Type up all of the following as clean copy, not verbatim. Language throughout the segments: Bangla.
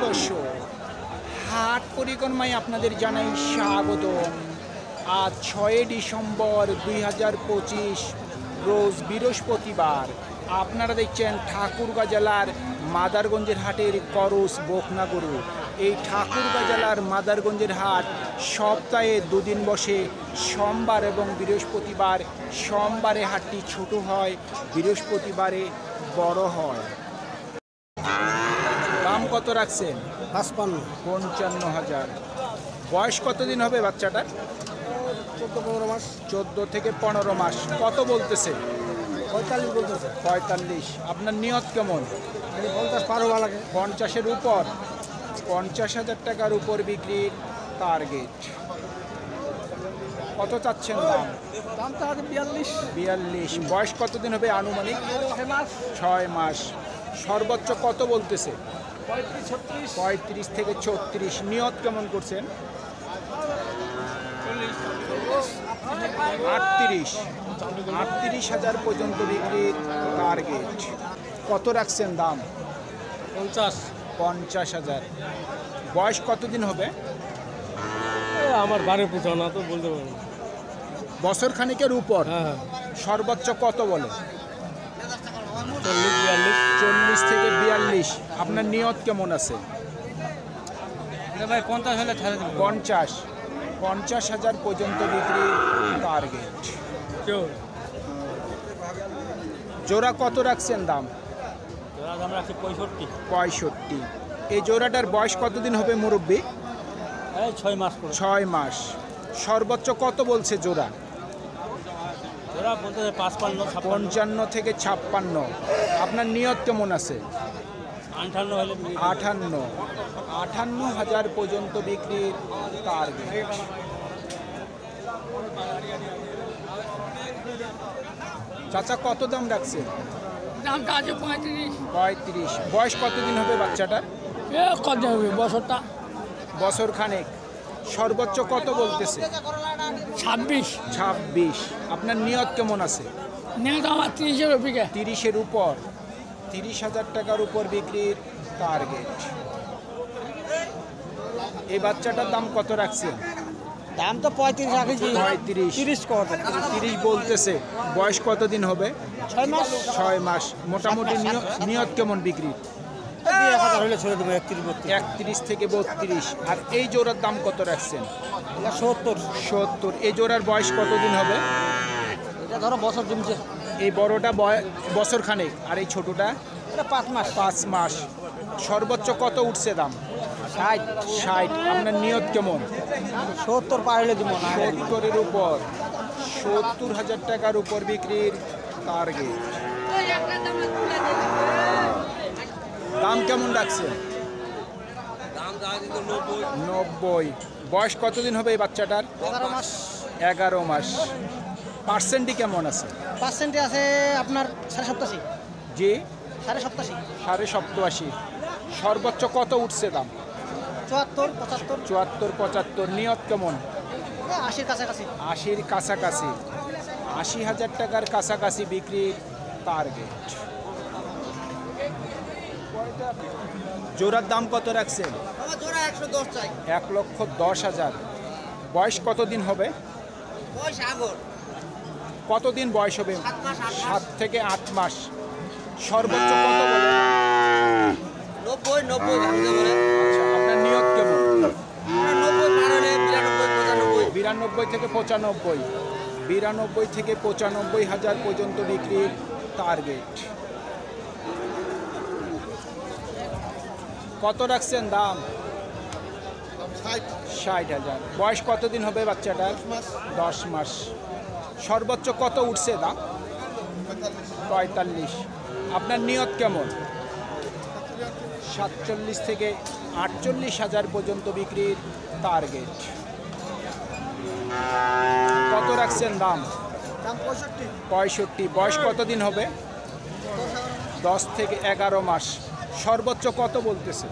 দর্শক, হাট পরিক্রমায় আপনাদের জানাই স্বাগতম। আজ 6 ডিসেম্বর 2025 রোজ বৃহস্পতিবার। আপনারা দেখছেন ঠাকুরগাঁ জেলার মাদারগঞ্জের হাটের করস বকনা গরু। এই ঠাকুরগাঁ জেলার মাদারগঞ্জের হাট সপ্তাহে দুদিন বসে, সোমবার এবং বৃহস্পতিবার। সোমবারে হাটটি ছোট হয়, বৃহস্পতিবারে বড় হয়। দাম কত রাখছেন? 55,000। বয়স কতদিন হবে বাচ্চাটার? 14-15 মাস। 14 থেকে 15 মাস। কত বলতেছে? 45 বলতেছে। 45। আপনার নিয়ত কেমন? 50 পার হওয়া লাগে। 50-এর উপর? 50,000 টাকার উপর বিক্রির টার্গেট। কত চাচ্ছেন দাম? দাম তো আছে 42। বয়স কতদিন হবে আনুমানিক? 6 মাস। সর্বোচ্চ কত বলতেছে? 35 থেকে 36। নিয়ত কেমন করছেন? 38,000 পর্যন্ত বিক্রির টার্গেট। কত রাখছেন দাম? 50,000। বয়স কতদিন হবে? আমার বাড়ি পুজো না তো বলতে পারবো। বছর খানিকের উপর। হ্যাঁ, সর্বোচ্চ কত বলে? 40-42। 40 থেকে 42। আপনার নিয়ত কেমন আছে? ভাই 50 হলে ছাড়ে দেবো। 50,000 পর্যন্ত বিক্রির টার্গেট। জোড়া কত রাখছেন দাম? দাম রাখছি 65। এই জোড়াটার বয়স কতদিন হবে মুরব্বী? 6 মাস করে। 6 মাস। সর্বোচ্চ কত বলছে জোড়া? ওরা বলতে 55 55 থেকে 56। আপনার নিয়ত কেমন আছে? 58 হলে 58,000 পর্যন্ত বিক্রির টার্গেট। চাচা কত দাম রাখছে? দামটা আছে 35। বয়স কতদিন হবে বাচ্চাটার? কত হবে বছরটা? বছর খানেক। সর্বোচ্চ কত বলতেছে? 26। আপনার নিয়ত কেমন আছে? নিয়ে তো আমার 30-এর ওপিকে। 30-এর উপর? 30,000 টাকার উপর বিক্রির টার্গেট। এই বাচ্চাটার দাম কত রাখছেন? দাম তো 35 রাখেছি। 35 কত? 30 বলতেছে। বয়স কতদিন হবে? 6 মাস। 6 মাস। মোটামুটি নিয়ত কেমন বিক্রি? 1000 হলে ছেড়ে দেবো। 31 থেকে 32। আর এই জোড়ার দাম কত রাখছেন? 70। এই জোড়ার বয়স কতদিন হবে? এটা ধরো বছর জমছে। এই বড়টা বছর খানেক, আর এই ছোটটা? এটা 5 মাস। 5 মাস। সর্বোচ্চ কত উঠছে দাম? 60। আপনার নিয়ত কেমন? 70 পার হলে দিব না। 70-এর উপর? 70,000 টাকার উপর বিক্রির টার্গেট। দাম কেমন রাখছেন? 90। বয়স কতদিন হবে এই বাচ্চাটার? 11 মাস। 11 মাস। পার্সেন্টই কেমন আছে? পার্সেন্টে আছে আপনার 87.5। জি, 87.5। 87.5। সর্বোচ্চ কত উঠছে দাম? 74-75। 74-75। নিয়ত কেমন? 80-র কাছাকাছি। 80-র কাছাকাছি। 80,000 টাকার কাছাকাছি বিক্রির টার্গেট। জোড়ার দাম কত রাখছেন? জোড়া 110 চাই। 1,10,000। বয়স কতদিন হবে? বয়স আগর কতদিন বয়স হবে? 7 মাস। 7 থেকে 8 মাস। সর্বোচ্চ কত বলে? 90 ভাঙতে বলে। আচ্ছা, আপনার নিয়ত কেমন? 90 পার হলে 92 থেকে 95। 92 থেকে 95,000 পর্যন্ত বিক্রির টার্গেট। কত রাখছেন দাম? 60,000। বয়স কতদিন হবে বাচ্চাটার? 10 মাস। সর্বোচ্চ কত উঠছে দাম? 45। আপনার নিয়ত কেমন? 47 থেকে 48,000 পর্যন্ত বিক্রির টার্গেট। কত রাখছেন দাম? 65। বয়স কতদিন হবে? 10 থেকে 11 মাস। সর্বোচ্চ কত বলতেছে?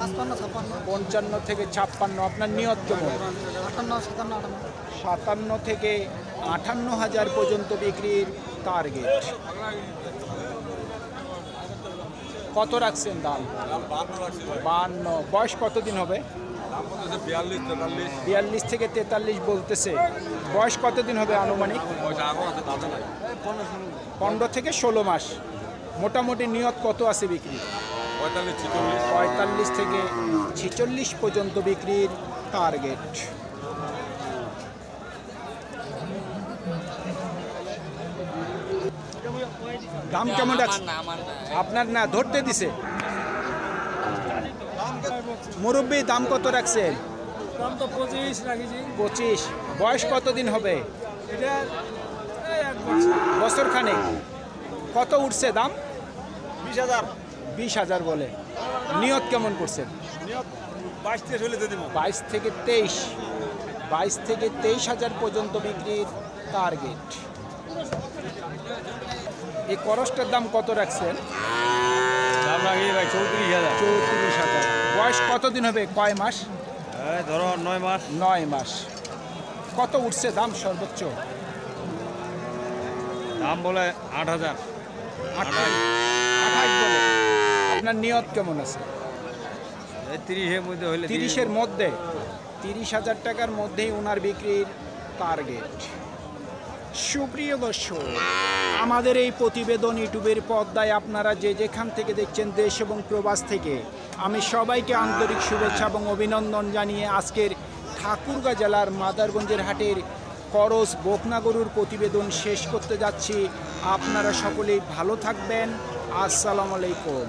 55 থেকে 56। আপনার নিয়ত কেমন? 57 থেকে 58,000 পর্যন্ত বিক্রির টার্গেট। কত রাখছেন দাম? 52। বয়স কতদিন হবে? 42 থেকে 43 বলতেছে। বয়স কতদিন হবে আনুমানিক? 15 থেকে 16 মাস। মোটামুটি নিয়ত কত আছে বিক্রি? 45 থেকে 46 পর্যন্ত বিক্রির টার্গেট। দাম কেমন আছে? আপনার না ধরতে দিছে। মুরব্বী দাম কত রাখছেন? দাম তো 25 রাখিছি। 25। বয়স কতদিন হবে? এটা এই 1 বছর। বছর খানেক। কত উঠছে দাম? 20,000। 20,000 বলে। নিয়ত কেমন করছেন? 22 থেকে হলে দিয়ে দেব। 22 থেকে 23। 22 থেকে 23,000 পর্যন্ত বিক্রির টার্গেট। এই করসটার দাম কত রাখছেন? দাম রাখি ভাই 34,000। 34,000। বয়স কতদিন হবে? কয় মাস? এই ধরো 9 মাস। 9 মাস। কত উঠছে দাম সর্বোচ্চ? দাম বলে 8,000। 28 বলে। আপনার নিয়ত কেমন আছে? এই 30-এর মধ্যে হলে 30-এর মধ্যে। 30,000 টাকার মধ্যেই ওনার বিক্রির টার্গেট। সুপ্রিয় দর্শক, আমাদের এই প্রতিবেদন ইউটিউবের পর্দায় আপনারা যে যেখান থেকে দেখছেন দেশ এবং প্রবাস থেকে, আমি সবাইকে আন্তরিক শুভেচ্ছা এবং অভিনন্দন জানিয়ে আজকের ঠাকুরগাঁ জেলার মাদারগঞ্জের হাটের করস বকনা গরুর প্রতিবেদন শেষ করতে যাচ্ছি। আপনারা সকলেই ভালো থাকবেন। আসসালামু আলাইকুম।